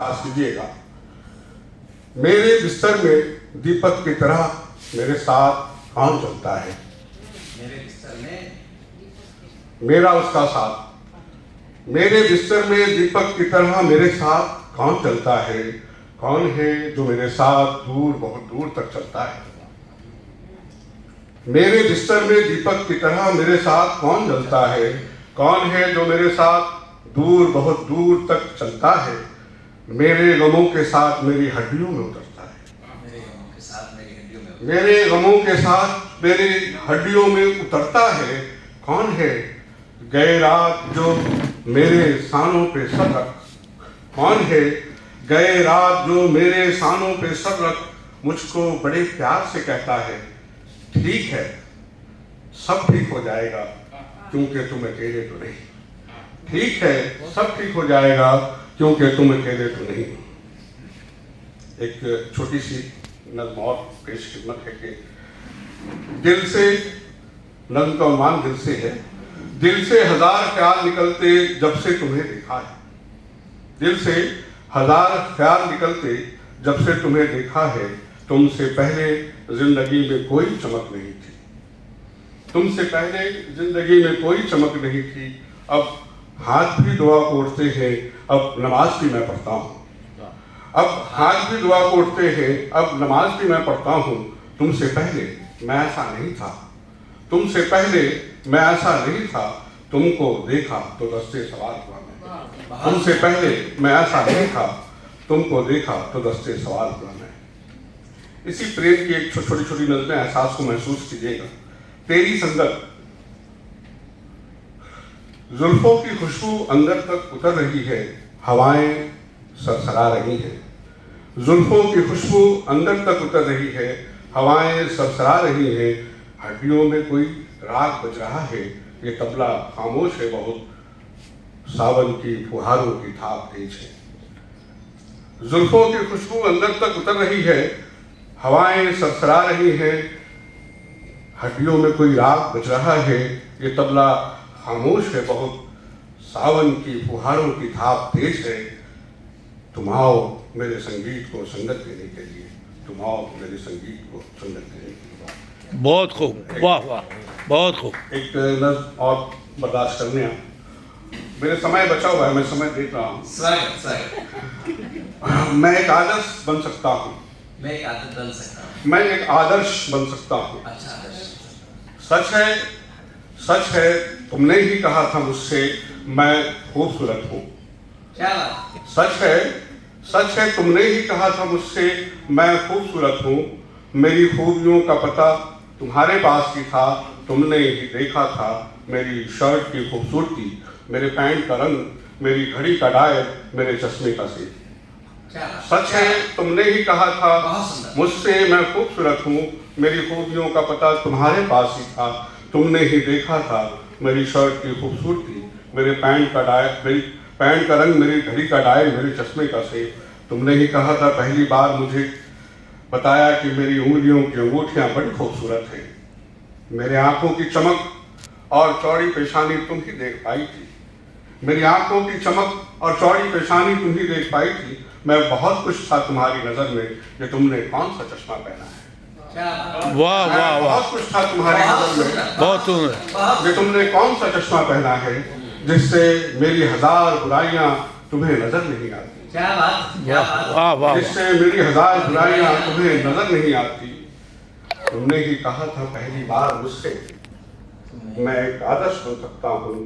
प्रयास कीजिएगा। मेरे बिस्तर में दीपक की तरह मेरे साथ कौन चलता है? मेरे बिस्तर में मेरा उसका साथ। मेरे बिस्तर में दीपक की तरह मेरे साथ कौन चलता है? कौन है जो मेरे साथ दूर, बहुत दूर तक चलता है? मेरे बिस्तर में दीपक की तरह मेरे साथ कौन चलता है? कौन है जो मेरे साथ दूर, बहुत दूर तक चलता है? मेरे गमों के साथ मेरी हड्डियों में उतरता है। मेरे गमों के साथ मेरी हड्डियों में मेरे गमों के साथ मेरी हड्डियों में उतरता है। कौन है? गए रात जो मेरे सानों पे सर रख। कौन है? गए रात जो मेरे सानों पे सर रख मुझको बड़े प्यार से कहता है, ठीक है, सब ठीक हो जाएगा क्योंकि तुम अकेले तो नहीं। ठीक है, सब ठीक हो जाएगा क्योंकि तुम अकेले तो नहीं। एक छोटी सी नज़्म और पेश खिदमत है कि दिल से, नज़्म का उन्वान दिल से है। दिल से हजार ख्याल निकलते जब से तुम्हें देखा है। दिल से हजार ख्याल निकलते जब से तुम्हें देखा है। तुमसे पहले जिंदगी में कोई चमक नहीं थी। तुमसे पहले जिंदगी में कोई चमक नहीं थी। अब हाथ भी दुआ को उठते हैं, अब नमाज भी मैं पढ़ता हूँ। अब हाथ भी दुआ को उठते हैं, अब नमाज भी मैं पढ़ता हूँ। तुमसे पहले मैं ऐसा नहीं था। तुमसे पहले मैं ऐसा नहीं था। तुमको देखा तो दस्ते सवाल हुआ मैं। तुमसे पहले मैं ऐसा नहीं था। तुमको देखा तो दस्ते सवाल हुआ मैं। इसी प्रेम की एक छोटी छोटी नज़्में एहसास को महसूस कीजिएगा। तेरी संगत। जुल्फों की खुशबू अंदर तक उतर रही है, हवाएं सरसरा रही हैं। जुल्फों की खुशबू अंदर तक उतर रही है, हवाएं सरसरा रही हैं। हड्डियों में कोई राग बज रहा है, ये तबला खामोश है बहुत, सावन की फुहारों की थाप तेज है। जुल्फों की खुशबू अंदर तक उतर रही है, हवाएं सरसरा रही हैं। हड्डियों में कोई राग बज रहा है, ये तबला खामोश है बहुत, सावन की फुहारों की थाप तेज है। तुम आओ मेरे संगीत को संगत देने के लिए। तुम आओ मेरे संगीत को संगत देने के लिए। बहुत खूब, वाह वाह, बहुत खूब। एक नज़्म और बर्दाश्त करने हैं। मेरे समय बचा हुआ है, मैं समय देख रहा हूँ। स्वागत स्वागत। मैं एक आदर्श बन सकता हूँ। मैं एक आदत बन सकता हूँ। मैं एक आदर्श बन सकता हूँ। अच्छा आदर्श। सच है, सच है, तुमने ही कहा था मुझसे मैं खूबसूरत हूँ। क्या बात? सच है, सच है, तुमने ही कहा था मुझसे मैं खूबसूरत हूँ। मेरी खूबियों का पता तुम्हारे पास ही था। तुमने ही देखा था मेरी शर्ट की खूबसूरती, मेरे पैंट का रंग, मेरी घड़ी का डायल, मेरे चश्मे का सेब। क्या बात? सच है, तुमने ही कहा था बहुत सुंदर। मुझसे मैं खूबसूरत हूँ। मेरी खूबियों का पता तुम्हारे पास ही था। तुमने ही देखा था मेरी शर्ट की खूबसूरती, मेरे पैंट का डायल, मेरी पैंट का रंग, मेरी घड़ी का डायल, मेरे चश्मे का सेब। तुमने ही कहा था पहली बार मुझे बताया कि मेरी उंगलियों की अंगूठियां बड़ी खूबसूरत हैं। मेरे आंखों की चमक और चौड़ी पेशानी तुम ही देख पाई थी। मेरी आंखों की चमक और चौड़ी पेशानी तुम ही देख पाई थी। मैं बहुत खुश था तुम्हारी नजर में कि तुमने कौन सा चश्मा पहना है। क्या बात? वाह मैं वाह वाह, बहुत खुश था तुम्हारी नजर में बहुत सुंदर। कि तुमने कौन सा चश्मा पहना है जिससे मेरी हजार बुराइयां तुम्हें नजर नहीं आती। क्या बात? क्या बात? वाह वाह, जिससे मेरी हजार बुराइयां तुम्हें नजर नहीं आती। तुमने ही कहा था पहली बार मुझसे मैं एक आदर्श बन सकता हूँ।